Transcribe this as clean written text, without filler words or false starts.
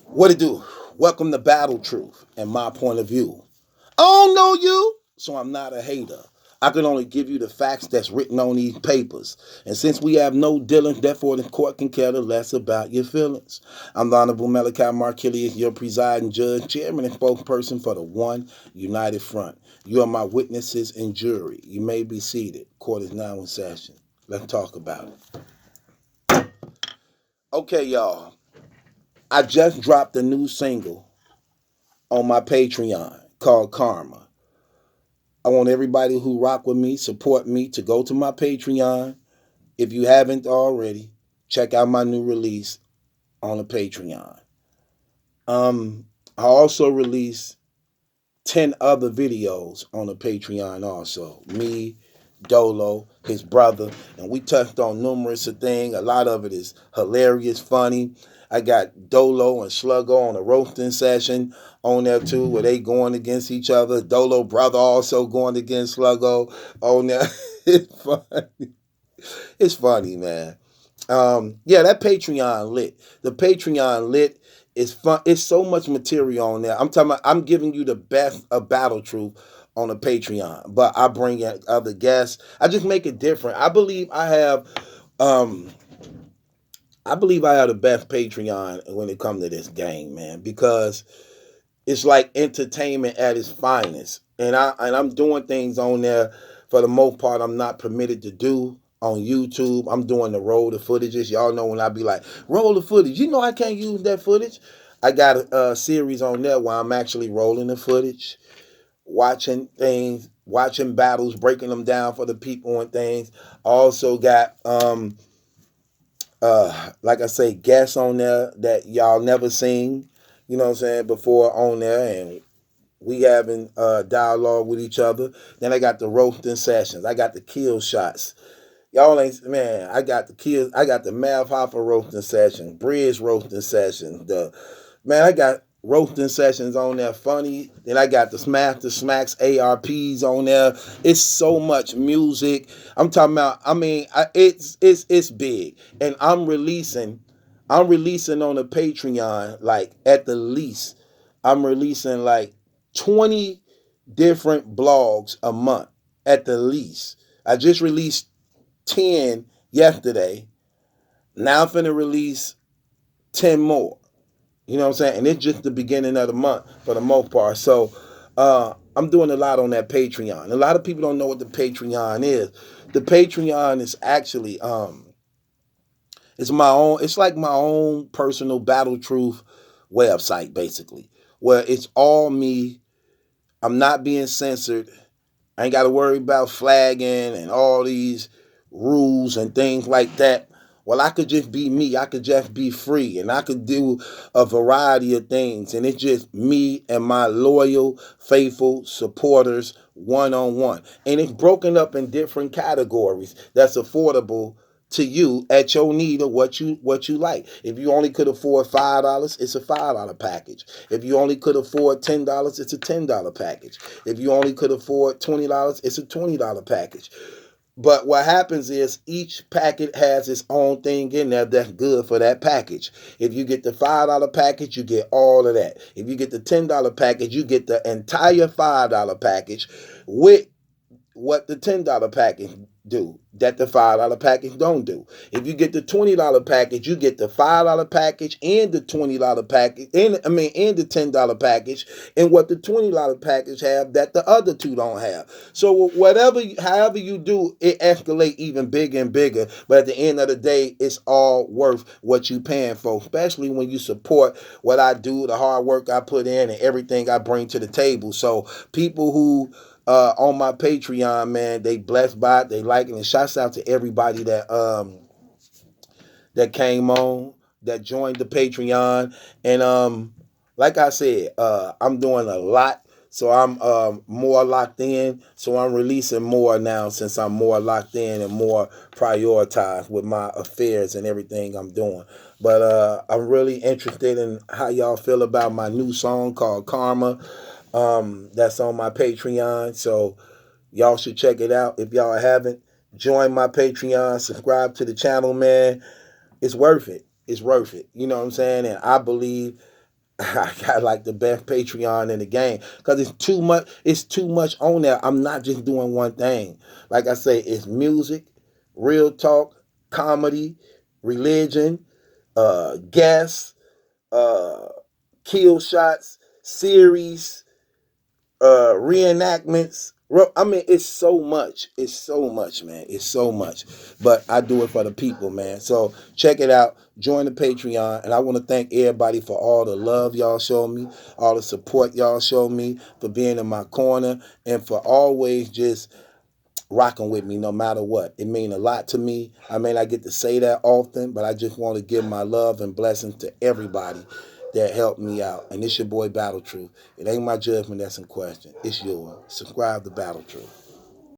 What it do? Welcome to Battle Truth and my point of view. I don't know you, so I'm not a hater. I can only give you the facts that's written on these papers. And since we have no dealings, therefore the court can care less about your feelings. I'm the Honorable Malachi Markilius, your presiding judge, chairman, and spokesperson for the One United Front. You are my witnesses and jury. You may be seated. Court is now in session. Let's talk about it. Okay, y'all. I just dropped a new single on my Patreon called Karma. I want everybody who rock with me, support me, to go to my Patreon. If you haven't already, check out my new release on the Patreon. I also released 10 other videos on the Patreon also. Me, Dolo, his brother, and we touched on numerous of things. A lot of it is hilarious, funny. I got Dolo and Sluggo on a roasting session on there too, where they going against each other. Dolo brother also going against Sluggo on there. It's funny. It's funny, man. Yeah, that Patreon lit. The Patreon lit. It's fun. It's so much material on there. I'm talking about, I'm giving you the best of Battle Truth on the Patreon. But I bring in other guests. I just make it different. Um I believe I have the best Patreon when it comes to this game, man, because it's like entertainment at its finest. And I'm doing things on there for the most part I'm not permitted to do on YouTube. I'm doing the roll the footages. Y'all know when I be like, roll the footage. You know I can't use that footage. I got a series on there where I'm actually rolling the footage, watching things, watching battles, breaking them down for the people and things. I also got like I say, guests on there that y'all never seen, you know what I'm saying, before on there, and we having dialogue with each other. Then I got the roasting sessions. I got the kill shots. Y'all ain't, man. I got the kills. I got the Mav Hoffa roasting session, Bridge roasting session. I got roasting sessions on there, funny. Then I got the Smash the Smacks ARPs on there. It's so much music. I'm talking about. I mean, it's big, and I'm releasing. I'm releasing on the Patreon like at the least. I'm releasing like 20 different blogs a month at the least. I just released 10 yesterday. Now I'm finna release 10 more. You know what I'm saying? And it's just the beginning of the month for the most part. So I'm doing a lot on that Patreon. A lot of people don't know what the Patreon is. The Patreon is actually it's my own, it's like my own personal Battle Truth website, basically. Where it's all me. I'm not being censored. I ain't got to worry about flagging and all these rules and things like that. Well, I could just be me. I could just be free, and I could do a variety of things. And it's just me and my loyal, faithful supporters one on one. And it's broken up in different categories that's affordable to you at your need of what you like. If you only could afford $5, it's a $5 package. If you only could afford $10, it's a $10 package. If you only could afford $20, it's a $20 package. But what happens is each packet has its own thing in there that's good for that package. If you get the $5 package, you get all of that. If you get the $10 package, you get the entire $5 package with what the $10 package do that the $5 package don't do. If you get the $20 package, you get the $5 package and the $20 package, and the $10 package, and what the $20 package have that the other two don't have. So however you do, it escalate even bigger and bigger. But at the end of the day, it's all worth what you paying for, especially when you support what I do, the hard work I put in, and everything I bring to the table. So people who on my Patreon, man, they blessed by it, they like it, and shouts out to everybody that came on, that joined the Patreon, and like I said, I'm doing a lot, so I'm more locked in, so I'm releasing more now since I'm more locked in and more prioritized with my affairs and everything I'm doing. But I'm really interested in how y'all feel about my new song called Karma. That's on my Patreon, so y'all should check it out. If y'all haven't, join my Patreon, subscribe to the channel, man. It's worth it. It's worth it. You know what I'm saying? And I believe I got like the best Patreon in the game because it's too much. It's too much on there. I'm not just doing one thing. Like I say, it's music, real talk, comedy, religion, guests, uh, kill shots, series, reenactments. I mean, it's so much. It's so much, man. It's so much. But I do it for the people, man. So check it out. Join the Patreon. And I want to thank everybody for all the love y'all show me, all the support y'all show me, for being in my corner, and for always just rocking with me no matter what. It means a lot to me. I may not get to say that often, but I just want to give my love and blessings to everybody that helped me out. And it's your boy Battle Truth. It ain't my judgment that's in question. It's yours. Subscribe to Battle Truth.